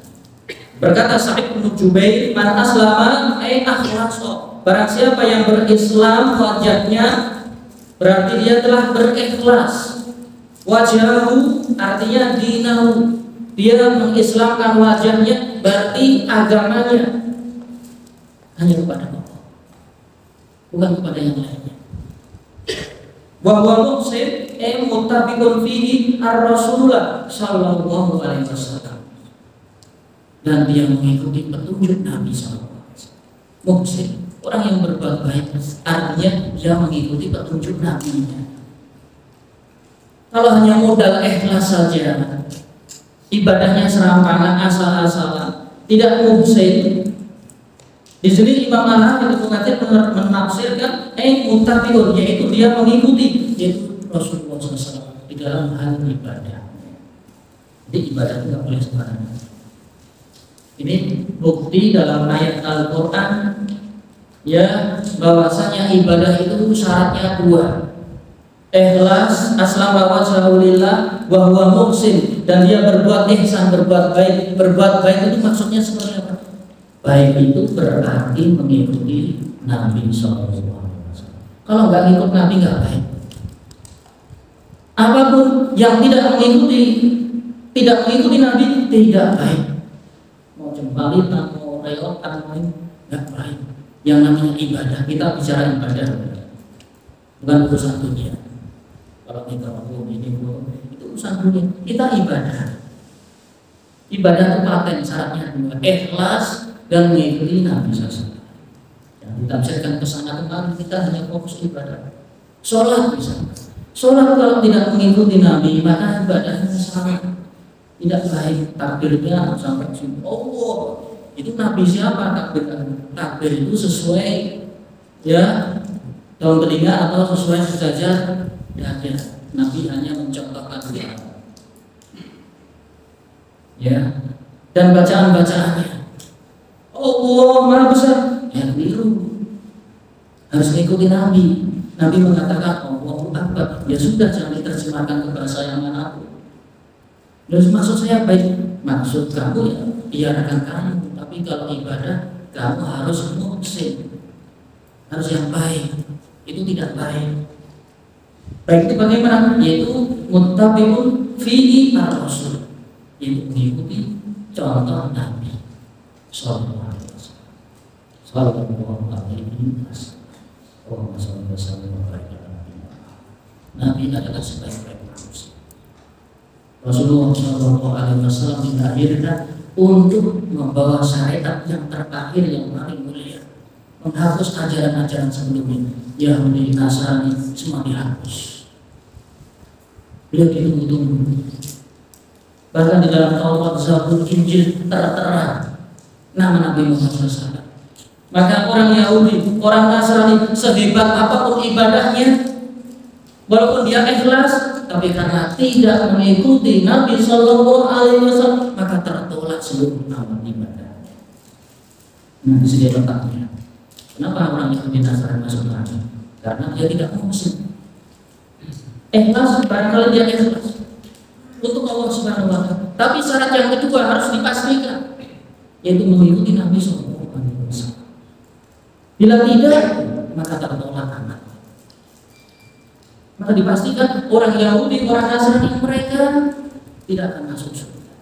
A: Berkata Sa'id bin Jubair, man aslama ay akhlasa, barang siapa yang berislam wajahnya berarti dia telah berikhlas. Wajhahu artinya dinahu, dia mengislamkan wajahnya berarti agamanya hanya kepada Allah, bukan kepada yang lainnya. Wa huwa muhsin ay muttabiqun fihi ar-rasulullah sallallahu alaihi wasallam, dan dia mengikuti petunjuk Nabi sallallahu alaihi wasallam. Muhsin, orang yang berbuat baik, artinya dia mengikuti petunjuk Nabi-Nya. Kalau hanya modal ikhlas saja, ibadahnya serampangan asal-asalan, tidak muhsin. Di sini Imam Al-Hafidz menafsirkan muttabi'un, yaitu dia mengikuti, yaitu Rasulullah SAW di dalam hal ibadah. Jadi ibadah tidak boleh sembarangan. Ini bukti dalam ayat Al-Quran ya, bahwasanya ibadah itu syaratnya dua. Ikhlas, aslama wajhahu lillah wa huwa muhsin, dan dia berbuat ihsan, berbuat baik. Berbuat baik itu maksudnya seperti apa? Baik itu berarti mengikuti Nabi SAW. Kalau nggak ngikut Nabi nggak baik. Apapun yang tidak mengikuti Nabi tidak baik. Mau jembalitan, mau reotan, nggak baik. Yang namanya ibadah, kita bicara ibadah, bukan urusan dunia. Kalau kita ngomong ini itu urusan dunia, kita ibadah. Ibadah itu paten syaratnya dua, ikhlas dan mengikuti Nabi SAW. Yang ditafsirkan ke sana kemarin, kita hanya fokus ibadah. Sholat misalnya, sholat kalau tidak mengikuti Nabi maka ibadahnya salah, tidak baik. Takbirnya sampai sini Allah, Itu nabi siapa? Takbir itu sesuai ya daun telinga atau sesuai sejajar dada. Nabi hanya mencontohkan dia. Ya. Dan bacaan-bacaannya Allah Maha Besar, ya keliru. Harus mengikuti Nabi. Nabi mengatakan Allahu Akbar. Ya sudah, jangan diterjemahkan ke bahasa yang manapun. Terus maksud saya baik, maksud kamu ya biarkan kamu. Tapi kalau ibadah kamu harus muhsin, harus yang baik. Itu tidak baik. Baik itu bagaimana? Yaitu muttabi'un fihi ar-rasul, yaitu mengikuti contoh Nabi Sallallahu Alaihi Wasallam. Sallallahu Alaihi Wasallam. Nabi adalah sebaik-baik manusia. Rasulullah Sallallahu Alaihi Wasallam dilahirkan untuk membawa syariat yang terakhir yang paling mulia, menghapus ajaran-ajaran sebelumnya. Yahudi, Nasrani semua dihapus. Beliau ditunggu-tunggu. Bahkan di dalam Taurat, Zabur, Injil tertera nama Nabi Muhammad SAW. Maka orang Yahudi, orang Nasrani sehebat apapun ibadahnya, walaupun dia ikhlas, tapi karena tidak mengikuti Nabi Sallallahu Alaihi Wasallam, maka tertolak seluruh amal ibadah. Nah, di sini letaknya. Kenapa orang Yahudi Nasrani masuk neraka? Karena dia tidak muslim. Ikhlas, barangkali dia ikhlas untuk Allah Subhanahu Wa Taala. Tapi syarat yang kedua harus dipastikan, yaitu mengikuti Nabi Sallallahu Alaihi Wasallam. Bila tidak, maka tertolak amal. Maka dipastikan orang Yahudi, orang Nasrani mereka tidak akan masuk surga.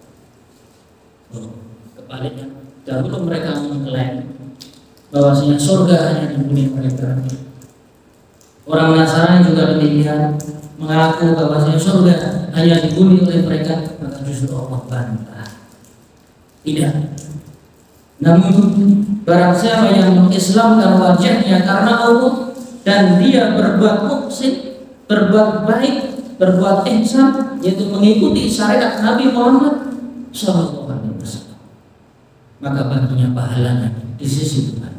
A: Kebaliknya, dahulu mereka mengklaim bahwasanya surga hanya dihuni mereka. Orang Nasrani juga demikian, mengaku bahwasanya surga hanya dihuni oleh mereka, maka justru Allah bantah. Tidak. Namun barang siapa yang mengislamkan wajahnya karena Allah dan dia berbuat muhsin, berbuat baik, berbuat ihsan, yaitu mengikuti syariat Nabi Muhammad Sallallahu Alaihi Wasallam, maka baginya pahalanya di sisi Tuhan.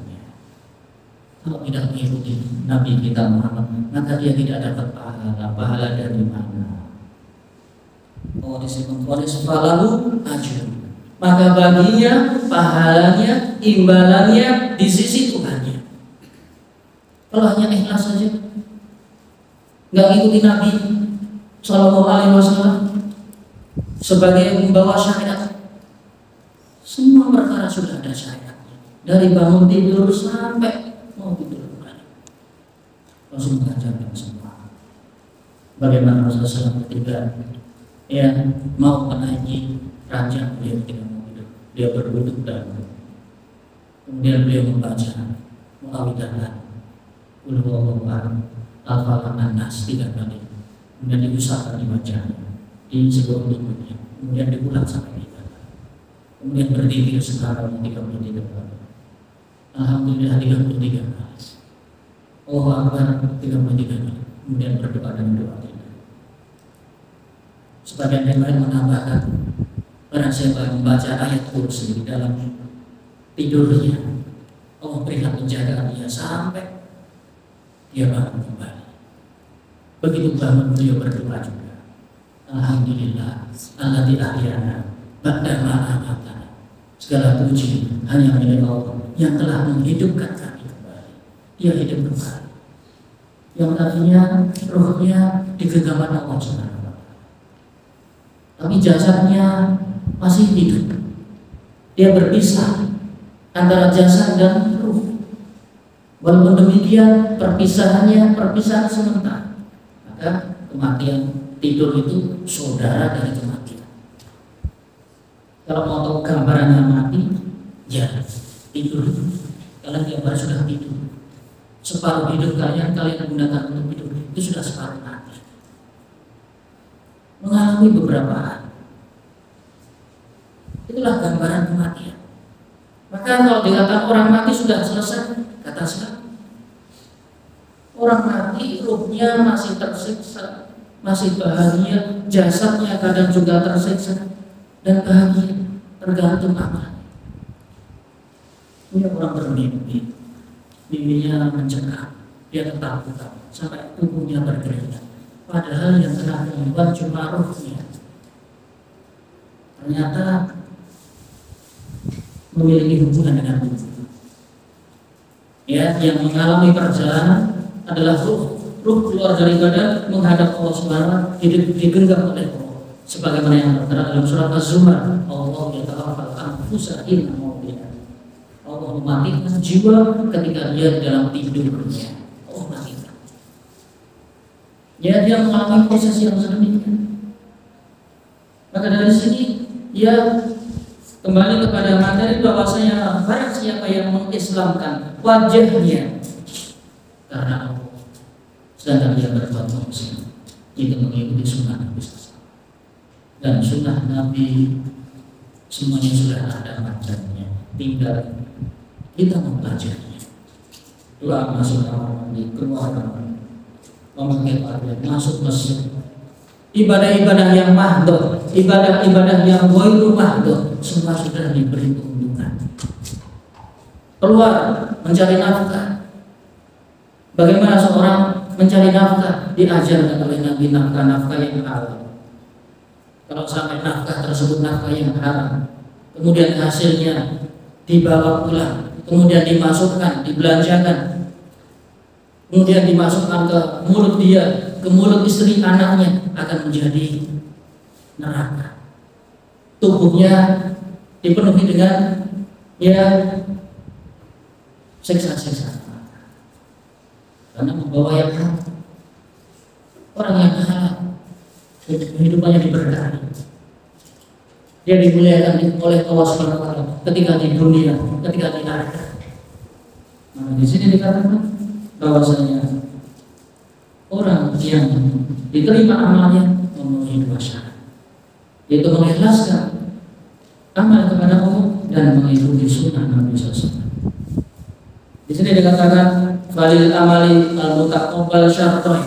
A: Kalau tidak mengikuti Nabi kita Muhammad, maka dia tidak dapat pahala. Pahala dari mana? Waris falahu ajr. Maka baginya pahalanya, imbalannya di sisi Tuhannya. Kalau hanya ikhlas saja, nggak ikuti Nabi Sallallahu Alaihi Wasallam sebagai membawa syariat, semua perkara sudah ada syariatnya. Dari bangun tidur sampai mau tidur kembali, langsung mengajarkan semua. Bagaimana Rasulullah ketika mau menaiki ranjang, dia tidak mau tidur, dia berduduk dan kemudian beliau membaca muawwidatan, qul huwallahu ahad, al-falaq, an-nas 3 kali, kemudian diusahakan dibacanya di seluruh tubuhnya, kemudian diulang sampai 3 kali, kemudian berdiri sekarang 33 kali. Alhamdulillah 33 kali. Allahu Akbar 33 kali. Kemudian berdoa dengan doa tidak. Sebagian yang lain menambahkan, barang siapa yang membaca ayat kursi di dalam tidurnya, Allah berikan penjagaan dia sampai dia bangun kembali. Begitu bangun beliau berdoa juga. Alhamdulillah, alladzi ahyana ba'da ma amatana. Segala puji hanya milik Allah yang telah menghidupkan kami kembali. Dia hidup kembali, yang artinya ruhnya di genggaman Allah Subhanahu wa Ta'ala, tapi jasadnya masih hidup. Dia berpisah antara jasad dan ruh. Walaupun demikian perpisahan sementara. Maka kematian, tidur itu saudara dari kematian. Kalau mau tahu gambarannya mati, ya tidur. Kalian tiap hari sudah tidur. Separuh hidup kalian gunakan untuk tidur. Itu sudah separuh mati. Mengalami beberapa hari. Itulah gambaran kematian. Maka kalau dikatakan orang mati sudah selesai, kata saya, orang mati ruhnya masih tersiksa, masih bahagia, jasadnya kadang juga tersiksa dan bahagia, tergantung amal. Punya orang bermimpi, mimpinya mencekam, dia ketakutan sampai tubuhnya bergerak. Padahal yang kena gangguan cuma rohnya. Ternyata memiliki hubungan dengan tubuh. Ya, yang mengalami perjalanan adalah ruh. Ruh keluar dari badan menghadap Allah Subhanahu digenggam oleh Allah. Sebagaimana yang tertera dalam surat Az-Zumar, Allah yatawaffal anfusa hina mautiha. Allah mematikan jiwa ketika dia dalam tidurnya. Allah matikan. Ya, dia mengalami proses yang sedemikian. Maka dari sini dia kembali kepada materi bahwasanya barang siapa yang mengislamkan wajahnya karena Allah, sedangkan dia berbuat maksiat, itu mengikuti sunnah Nabi SAW. Dan sunnah Nabi semuanya sudah ada matanya, tinggal kita mempelajarinya. Doa masuk kamar mandi, keluar kamar, memakai pakaian, masuk masjid, ibadah-ibadah yang mahdoh, ibadah-ibadah yang ghairu mahdoh, semua sudah diberi keuntungan. Keluar mencari nafkah. Bagaimana seorang mencari nafkah? Diajarkan oleh Nabi nafkah yang halal. Kalau sampai nafkah tersebut nafkah yang haram, kemudian hasilnya dibawa pulang, kemudian dimasukkan, dibelanjakan, kemudian dimasukkan ke mulut dia, ke mulut istri anaknya, akan menjadi neraka. Tubuhnya dipenuhi dengan siksa-siksa karena membawa yang haram. Orang yang halal kehidupannya diberkahi, dia dimuliakan oleh Allah Subhanahu wa taala ketika di dunia, ketika di akhirat. Nah, di sini dikatakan bahwasanya orang yang diterima amalnya memenuhi dua syarat, yaitu mengikhlaskan amal kepada Allah dan mengikuti sunnah Nabi SAW. Di sini dikatakan falil amali al-mutaqabbal syartain,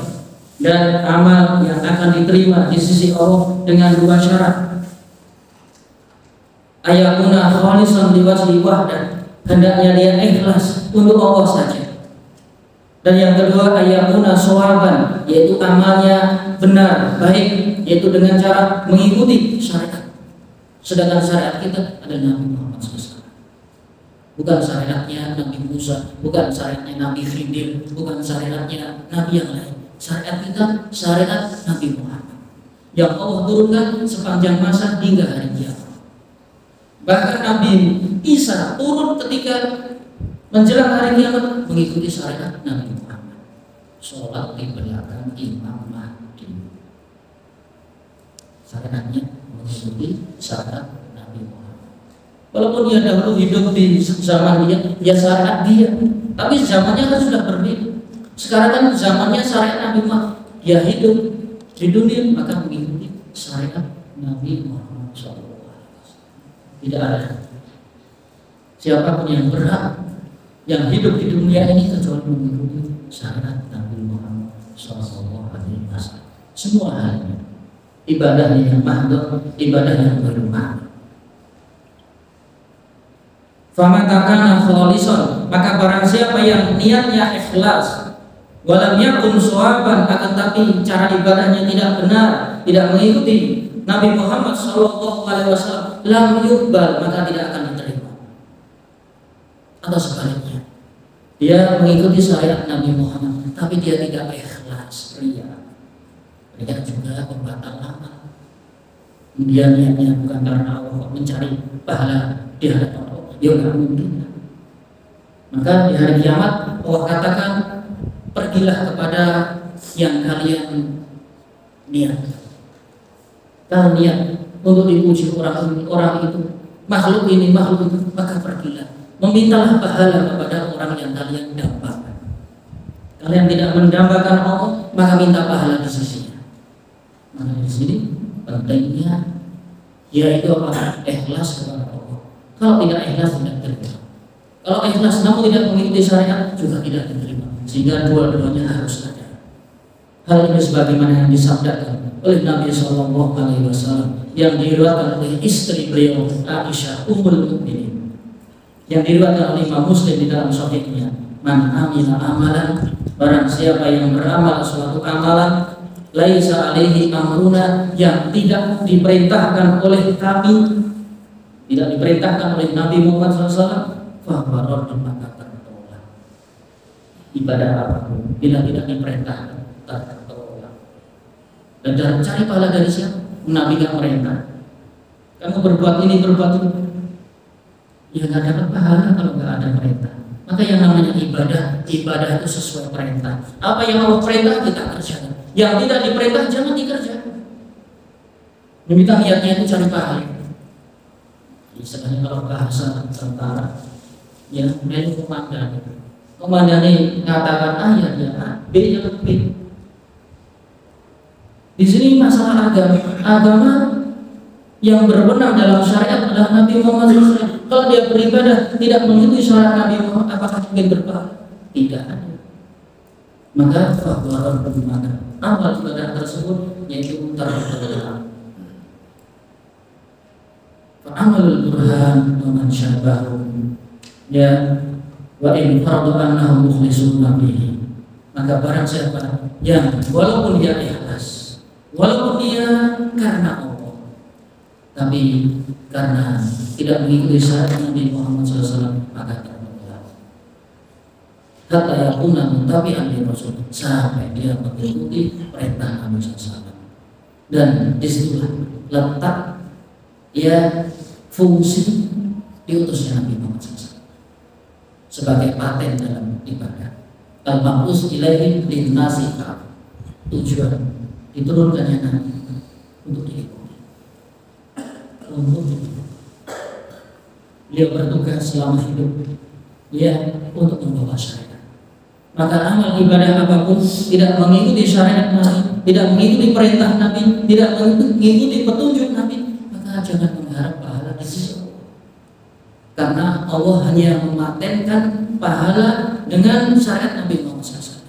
A: dan amal yang akan diterima di sisi Allah dengan dua syarat. Ayakuna khalisan liwajhi wahdah, hendaknya dia ikhlas untuk Allah saja. Dan yang kedua ayakuna shawaban, yaitu amalnya benar, baik, yaitu dengan cara mengikuti syariat. Sedangkan syariat kita adalah Nabi Muhammad SAW. Bukan syariatnya Nabi Musa, bukan syariatnya Nabi Khidir, bukan syariatnya Nabi yang lain. Syariat kita, syariat Nabi Muhammad yang Allah turunkan sepanjang masa hingga hari kiamat. Bahkan Nabi Isa turun ketika menjelang hari kiamat mengikuti syariat Nabi Muhammad. Sholat di belakang Imam Mahdi. Syariatnya mengikuti syariat Nabi Muhammad. Walaupun dia dahulu hidup di zaman dia, ya syariat dia, tapi zamannya kan sudah berbeda. Sekarang kan zamannya syariat Nabi Muhammad. Dia hidup di dunia maka mengikuti syariat Nabi Muhammad SAW. Tidak ada siapapun yang berhak yang hidup di dunia ini kecuali mengikuti syariat Nabi Muhammad SAW. Semua halnya, ibadah yang mahdoh, ibadah yang bermanfaat. Famantakana khalisan, maka barang siapa yang niatnya ikhlas, walam yakun shawaban, akan tapi cara ibadahnya tidak benar, tidak mengikuti Nabi Muhammad SAW, lam yuqbal, maka tidak akan diterima. Atau sebaliknya, dia mengikuti syariat Nabi Muhammad, tapi dia tidak ikhlas, ria juga pembatal amal. Dia niatnya bukan karena Allah, mencari pahala di hadapan Allah. Dia nggak mungkin. Maka di hari kiamat Allah katakan, pergilah kepada yang kalian niat. Kalian niat untuk dipuji orang itu, makhluk ini, maka pergilah. Memintalah pahala kepada orang yang kalian dambakan. Kalian tidak mendambakan Allah, maka minta pahala di sisinya. Maka di sini pentingnya yaitu apa? Ikhlas kepada Allah. Kalau tidak ikhlas tidak diterima. Kalau ikhlas namun tidak mengikuti syariat juga tidak diterima. Sehingga dua-duanya harus ada. Hal ini sebagaimana yang disabdakan oleh Nabi SAW yang diriwayatkan oleh istri beliau Aisyah Ummul Mukminin. yang diriwayatkan oleh Imam Muslim di dalam sahihnya, man amila amalan, barang siapa yang beramal suatu amalan laisa alaihi amruna, yang tidak diperintahkan oleh kami, tidak diperintahkan oleh Nabi Muhammad SAW, fahuwa raddun, maka tertolak. Ibadah apapun bila tidak diperintahkan tertolak. Dan cari pahala dari siapa? Nabi gak merintah. Kamu berbuat ini, berbuat itu, ya nggak dapat pahala kalau nggak ada perintah. Maka yang namanya ibadah itu sesuai perintah. Apa yang Allah perintah kita kerjakan. Yang tidak diperintah jangan dikerjakan. Demikian niatnya itu cari pahala. Istilahnya kalau bahasa tentara, ya melu komandan. Komandan ini mengatakan A ya dia A, B ya B. Di sini masalah agama yang berwenang dalam syariat adalah Nabi Muhammad SAW. Kalau dia beribadah tidak mengikuti syariat Nabi Muhammad, apakah mungkin berpahala? Tidak ada. Maka fahuwa raddun, amal ibadah tersebut yaitu tertolak. Amal burhan wa man syabahum, ya wa in fardu annahum mukhlisun bihi, maka barang siapa yang walaupun dia ikhlas, walaupun dia karena Allah, tapi karena tidak mengikuti syariat Nabi Muhammad SAW, maka tertolak. Hatta yakuna muttabi'an li Rasul, sampai dia mengikuti perintah Nabi SAW. Dan disitulah letak ya fungsi diutusnya Nabi Muhammad SAW sebagai paten dalam ibadah. Al-maqus ilaihi lin-nasi, tujuan diturunkannya Nabi untuk diikuti. Beliau bertugas selama hidup ya untuk membawa syariat. Maka amal ibadah apapun tidak mengikuti syariat Nabi, tidak mengikuti perintah Nabi, tidak mengikuti petunjuk Nabi, maka jangan mengharap pahala di sisi Allah. Karena Allah hanya mematenkan pahala dengan syariat Nabi Muhammad SAW.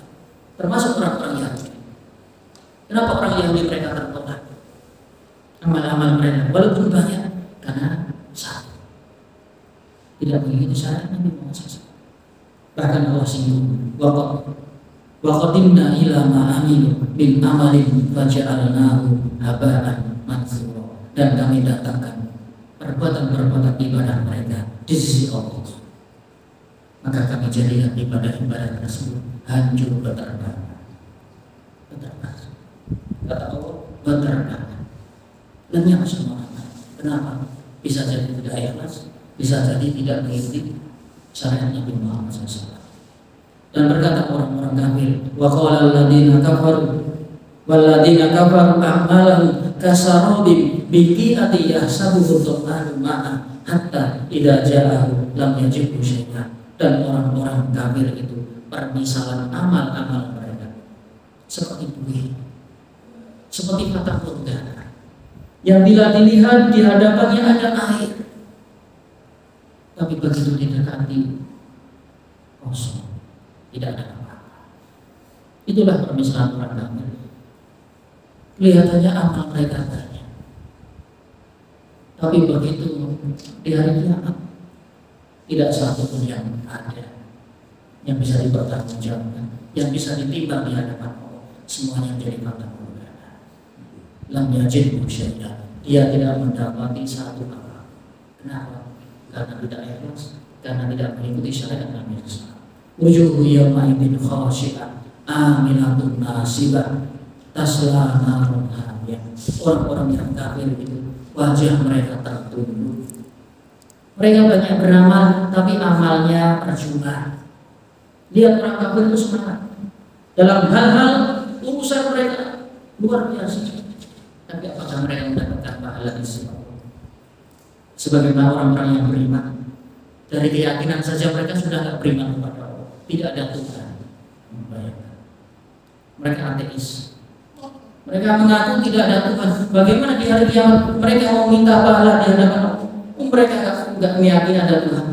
A: Termasuk orang-orang Yahudi. Kenapa orang Yahudi mereka tertolak amal-amal mereka walaupun banyak? Karena satu, tidak mengikuti syariat Nabi Muhammad SAW. Bahkan Allah singgung, wa qadimna ila ma amilu min amalin faja'alnahu haba'an mansura, dan kami datangkan perbuatan-perbuatan ibadah mereka di sisi Allah, maka kami jadikan ibadah-ibadah tersebut hancur beterbangan. Kata Allah, beterbangan, lenyap semua. Kenapa? Bisa jadi tidak ikhlas, bisa jadi tidak mengikuti syariat Nabi Muhammad SAW. Dan berkata orang-orang kafir, wa qala alladziina kafaru walladziina kafaru a'malahum kasarabin biqi'ati yahsabuhu dhama'anu ma'an hatta idza ja'ahu lam yajidhu syai'an. Dan orang-orang kafir itu permisalan amal-amal mereka seperti buih, seperti fata morgana yang bila dilihat di hadapannya ada air, tapi begitu didekati kosong, tidak ada apa-apa. Itulah permisalan orang kafir. Kelihatannya amal mereka banyak, tapi begitu di hari kiamat tidak satu pun yang ada yang bisa dipertanggungjawabkan, yang bisa ditimbang di hadapan Allah. Semuanya menjadi fata morgana. Lam yajidhu syai'an, dia tidak mendapati satu apa. Kenapa? Karena tidak ikhlas, karena tidak mengikuti syariat Nabi SAW. Wujuhu yawma idzin khashi'ah amilatun nasibah tasla narun hamiyah. Orang-orang yang kafir itu wajah mereka tertunduk. Mereka banyak beramal, tapi amalnya percuma. Lihat orang kafir itu semangat dalam hal-hal urusan mereka luar biasa. Tapi apakah mereka mendapatkan pahala di sisi Allah? Sebagaimana orang-orang yang beriman, dari keyakinan saja mereka sudah tidak beriman kepada Allah, tidak ada Tuhan. Mereka ateis. Mereka mengaku tidak ada Tuhan. Bagaimana di hari kiamat mereka mau minta pahala di hadapan Allah? Mereka tidak meyakini ada Tuhan.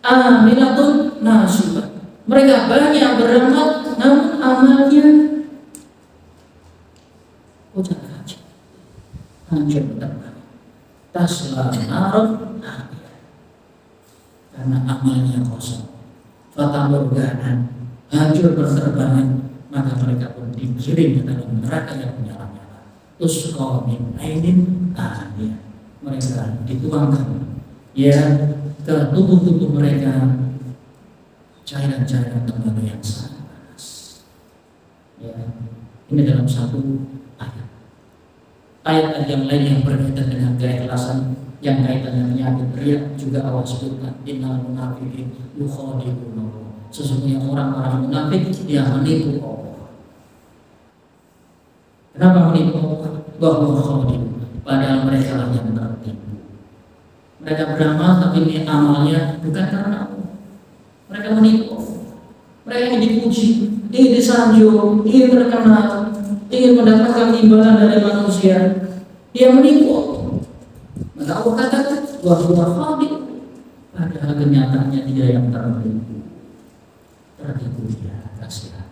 A: Amilatun nasibah. Mereka banyak beramal, namun amalnya ujar haji, hancur betul. Tasla narun hamiyah. karena amalnya kosong. Fatamorganan, hancur berterbangan, maka mereka pun dikirim ke dalam neraka yang menyala-nyala. Tusqa min ainin aniyah, mereka dituangkan ya ke tubuh-tubuh mereka cairan-cairan tembaga yang sangat panas. Ya, ini dalam satu ayat. Ayat yang lain yang berkaitan dengan keikhlasan, yang kaitannya penyakit riya juga Allah sebutkan, innal munafiqin yukhadi'un Allah. Sesungguhnya orang-orang munafik dia menipu Allah. Kenapa menipu Allah? Bahwa khadi'un, padahal mereka lah yang tertipu. Mereka beramal tapi ini amalnya bukan karena Allah. Mereka menipu Allah. Mereka ingin dipuji, ingin disanjung, ingin terkenal, ingin mendapatkan imbalan dari manusia. Dia menipu Allah. Maka Allah katakan bahwa khadi'un, padahal kenyataannya dia yang tertipu. Tertipu dia, kasihan.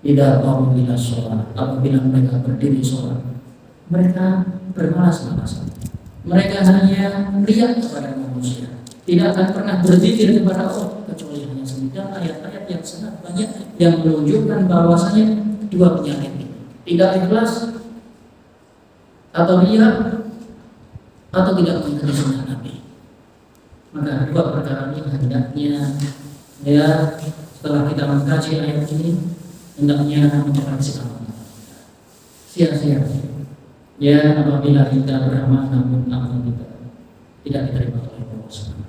A: Tidak mau bila sholat, apabila mereka berdiri sholat, mereka bermalas-malasan. Mereka hanya riya kepada manusia, tidak akan pernah berzikir kepada Allah, kecuali hanya sedikit ayat-ayat yang sangat banyak yang menunjukkan bahwasanya dua penyakit ini, tidak ikhlas atau riya atau tidak mengikuti sunnah Nabi. Maka dua perkara ini hendaknya ya setelah kita mengkaji ayat ini hendaknya mencoba sikap sia-sia ya apabila kita beramal namun amal kita tidak diterima oleh Allah SWT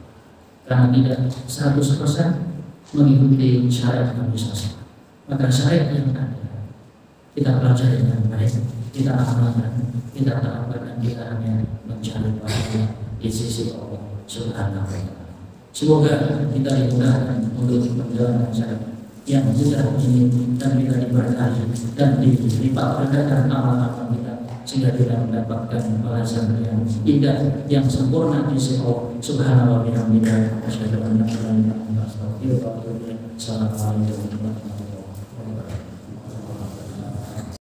A: karena tidak 100% mengikuti syariat Nabi SAW. Maka syariat yang ada kita pelajari dengan baik, kita amalkan, kita terapkan, dan kita hanya mencari pahala di sisi Allah Subhanahu wa Ta'ala. Semoga kita dimudahkan untuk menjalankan syariat yang mudah ini dan kita diberkahi dan dilipat gandakan amal-amal kita sehingga kita mendapatkan balasan yang indah, yang sempurna di sisi Allah Subhanahu wa Ta'ala. Assalamualaikum warahmatullahi wabarakatuh.